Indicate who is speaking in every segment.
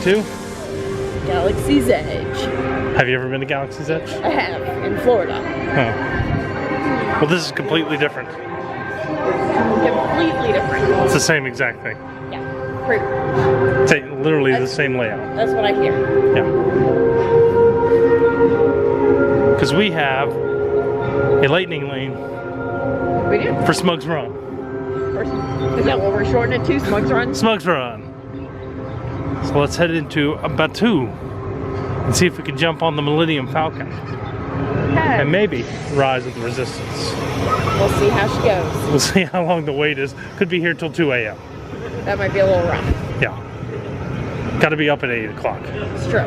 Speaker 1: to?
Speaker 2: Galaxy's Edge.
Speaker 1: Have you ever been to Galaxy's Edge?
Speaker 2: I have, in Florida.
Speaker 1: Oh. Well, this is completely different.
Speaker 2: Completely different.
Speaker 1: It's the same exact thing.
Speaker 2: Yeah, pretty.
Speaker 1: It's literally the same layout.
Speaker 2: That's what I hear.
Speaker 1: Yeah. Because we have a lightning lane
Speaker 2: We do.
Speaker 1: for Smugs Run.
Speaker 2: Is that what we're shortening it to? Smugs Run?
Speaker 1: Smugs Run. So let's head into Batu and see if we can jump on the Millennium Falcon.
Speaker 2: Okay.
Speaker 1: And maybe Rise of the Resistance.
Speaker 2: We'll see how she goes.
Speaker 1: We'll see how long the wait is. Could be here till 2 a.m.
Speaker 2: That might be a little rough.
Speaker 1: Yeah. Got to be up at 8 o'clock.
Speaker 2: It's true.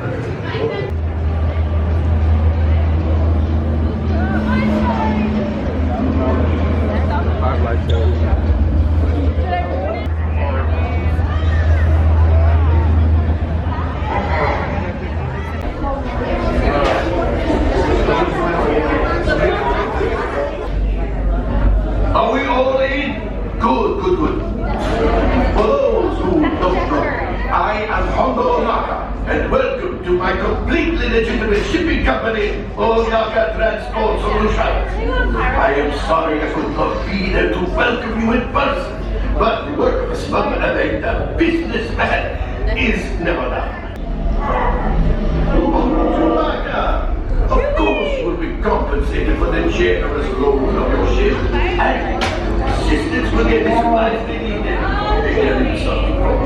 Speaker 3: Are we all in? Good, good, good. For those who don't know, I am Hondo Naka, and welcome to my completely legitimate shipping company, Naka Transport Solutions. I am sorry I could not be there to welcome you in person, but the work of a smuggler and a businessman is never done. Naka, of course we'll be compensated for the generous load of your ship, and assistance will get the supplies they need. There is something wrong.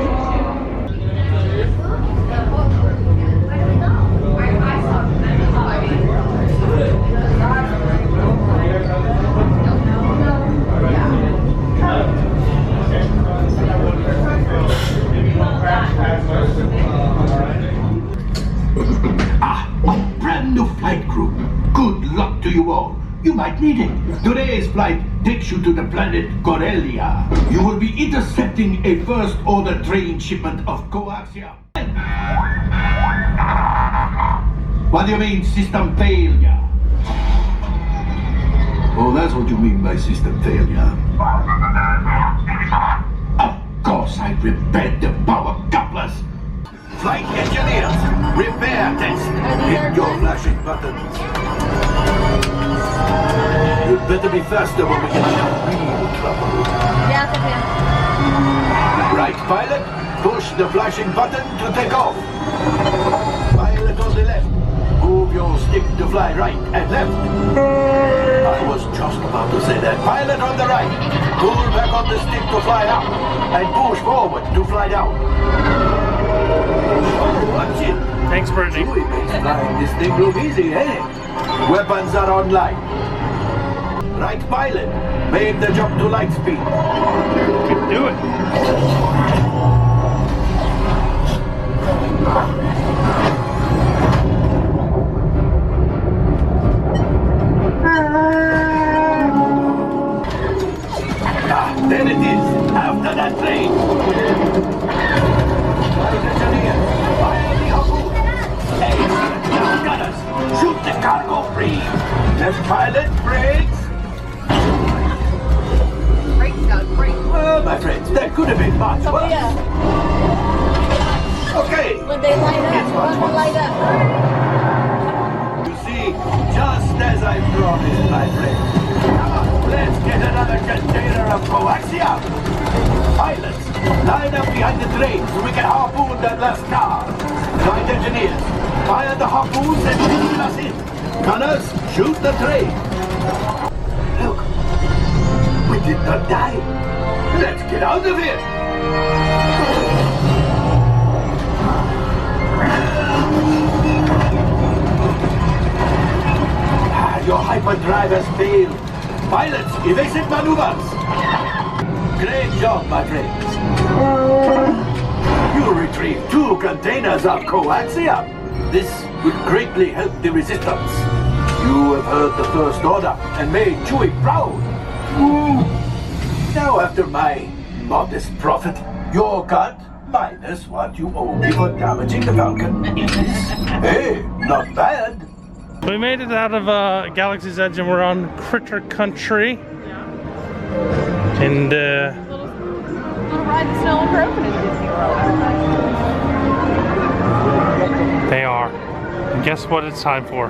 Speaker 3: A brand new flight crew. Good luck to you all. You might need it. Today's flight takes you to the planet Corellia. You will be intercepting a first-order train shipment of coaxium. What do you mean, system failure? Oh, that's what you mean by system failure. Of course, I repaired the power couplers. Flight engineers, repair test. Hit your flashing buttons. You'd better be faster when we get into real trouble.
Speaker 2: Yeah, okay.
Speaker 3: Right, pilot, push the flashing button to take off. Pilot on the left, move your stick to fly right and left. I was just about to say that. Pilot on the right, pull back on the stick to fly up and push forward to fly down. Watch it.
Speaker 1: Thanks, Brittany.
Speaker 3: Chewie makes flying this thing look easy, eh? Weapons are online. Right, pilot, make the jump to light speed.
Speaker 1: Do it.
Speaker 3: Ah, there it is. After that train. Flight engineer, fire the harpoon. Excellent. Now, gunners, shoot the cargo free. Left pilot, brakes.
Speaker 2: Brakes got great.
Speaker 3: Well, my friends, that could have been much worse.
Speaker 2: Yeah.
Speaker 3: Okay.
Speaker 2: When they light up, when they light up.
Speaker 3: You see, just as I promised, my friend. Let's get another container of coaxium. Pilots, line up behind the train so we can harpoon that last car. Flight engineers, fire the harpoons and reel us in. Gunners, shoot the train. Look, we did not die. Let's get out of here. Your hyperdrive has failed. Pilots, evasive maneuvers. Great job, my friends. You retrieved 2 containers of coaxium. This will greatly help the resistance. You have heard the First Order and made Chewie proud. Ooh. Now, after my modest profit, your cut minus what you owe me for damaging the Falcon is, hey, not bad.
Speaker 1: We made it out of Galaxy's Edge and we're on Critter Country. And
Speaker 2: Little ride that's no longer open in Disney World.
Speaker 1: They are. And guess what it's time for?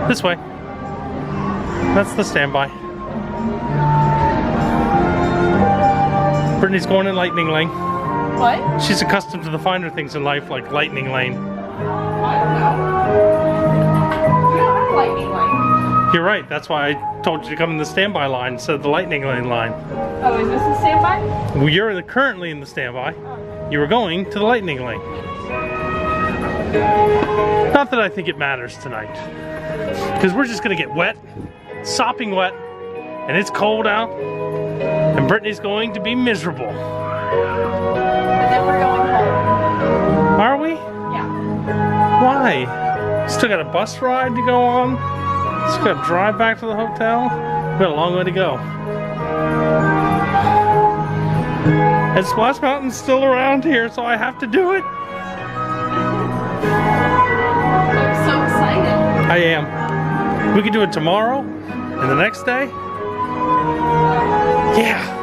Speaker 1: This way. That's the standby. Brittany's going in lightning lane.
Speaker 2: What?
Speaker 1: She's accustomed to the finer things in life, like lightning lane.
Speaker 2: I don't know. We don't have a lightning lane.
Speaker 1: You're right. That's why I told you to come in the standby line instead of the lightning lane line.
Speaker 2: Oh, is this the standby?
Speaker 1: Well, you're currently in the standby. You were going to the lightning lane. Not that I think it matters tonight. Because we're just going to get wet, sopping wet, and it's cold out, and Brittany's going to be miserable.
Speaker 2: And then we're going home.
Speaker 1: Are we?
Speaker 2: Yeah.
Speaker 1: Why? Still got a bus ride to go on? Still got to drive back to the hotel? We've got a long way to go. And Splash Mountain's still around here, so I have to do it.
Speaker 2: I'm so excited.
Speaker 1: I am. We can do it tomorrow and the next day. Yeah.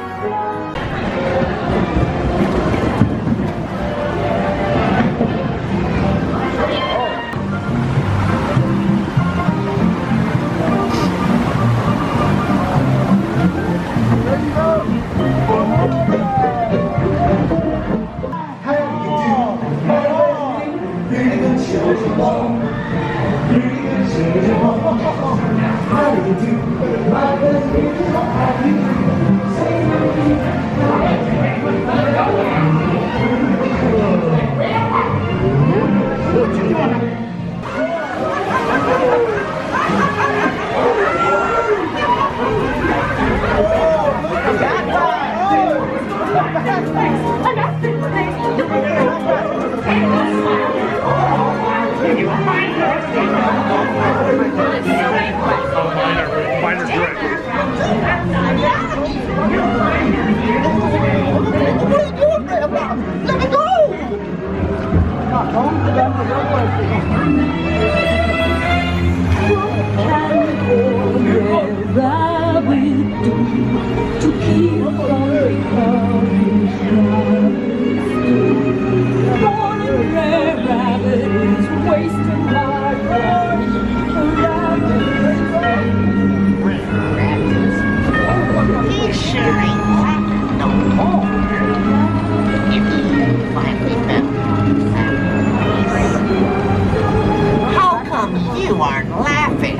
Speaker 4: How come you aren't laughing?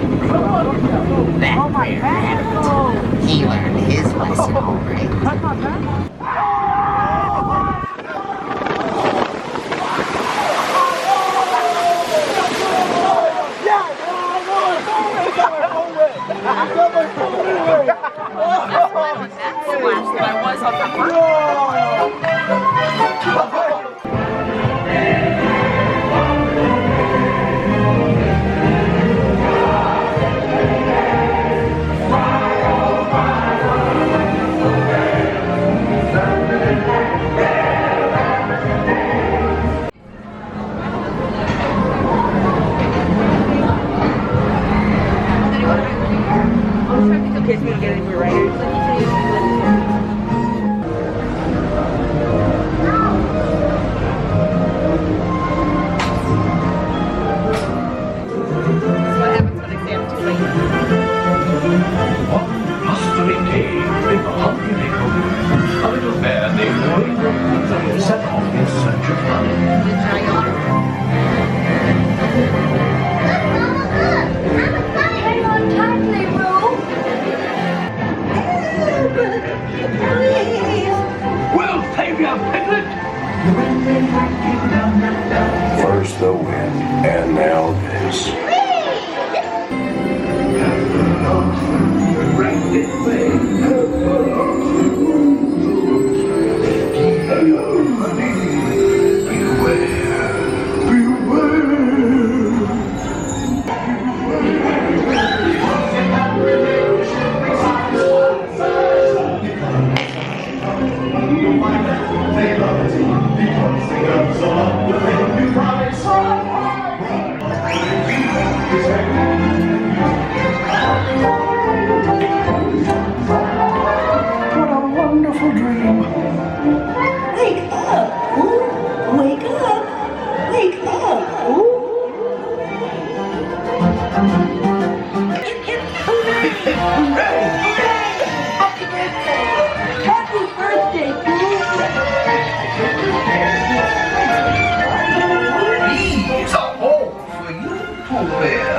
Speaker 4: That bear rabbit. He learned his lesson already.
Speaker 2: Splash that I was on the front.
Speaker 3: First the wind, and now this.
Speaker 5: Happy birthday,
Speaker 3: He's a hole for you, Pooh Bear.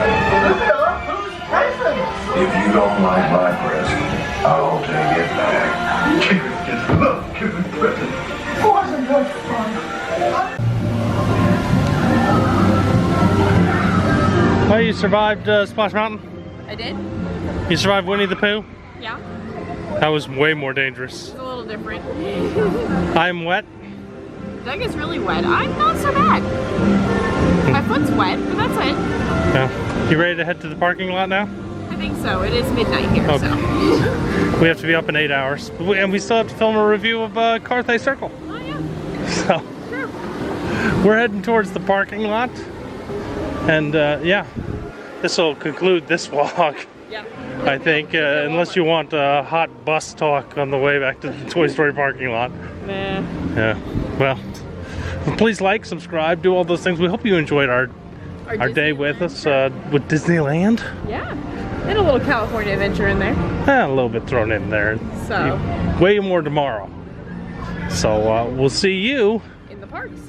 Speaker 3: If you don't like my present, I'll take it back. Kids love giving presents.
Speaker 5: Wasn't that fun?
Speaker 1: Well, you survived Splash Mountain?
Speaker 2: I did?
Speaker 1: You survived Winnie the Pooh?
Speaker 2: Yeah.
Speaker 1: That was way more dangerous.
Speaker 2: It's a little different.
Speaker 1: I'm wet.
Speaker 2: Doug is really wet. I'm not so bad. My foot's wet, but that's it.
Speaker 1: Yeah. You ready to head to the parking lot now?
Speaker 2: I think so. It is midnight here,
Speaker 1: Okay.
Speaker 2: so.
Speaker 1: We have to be up in 8 hours. And we still have to film a review of Carthay Circle.
Speaker 2: Oh, yeah.
Speaker 1: So,
Speaker 2: Sure.
Speaker 1: we're heading towards the parking lot. And yeah, this will conclude this vlog.
Speaker 2: Yeah.
Speaker 1: I think, unless you want hot bus talk on the way back to the Toy Story parking lot.
Speaker 2: Nah.
Speaker 1: Yeah, well, please like, subscribe, do all those things. We hope you enjoyed our day with us with Disneyland.
Speaker 2: Yeah. And a little California adventure in there.
Speaker 1: A little bit thrown in there.
Speaker 2: So.
Speaker 1: Way more tomorrow. So we'll see you
Speaker 2: In the parks.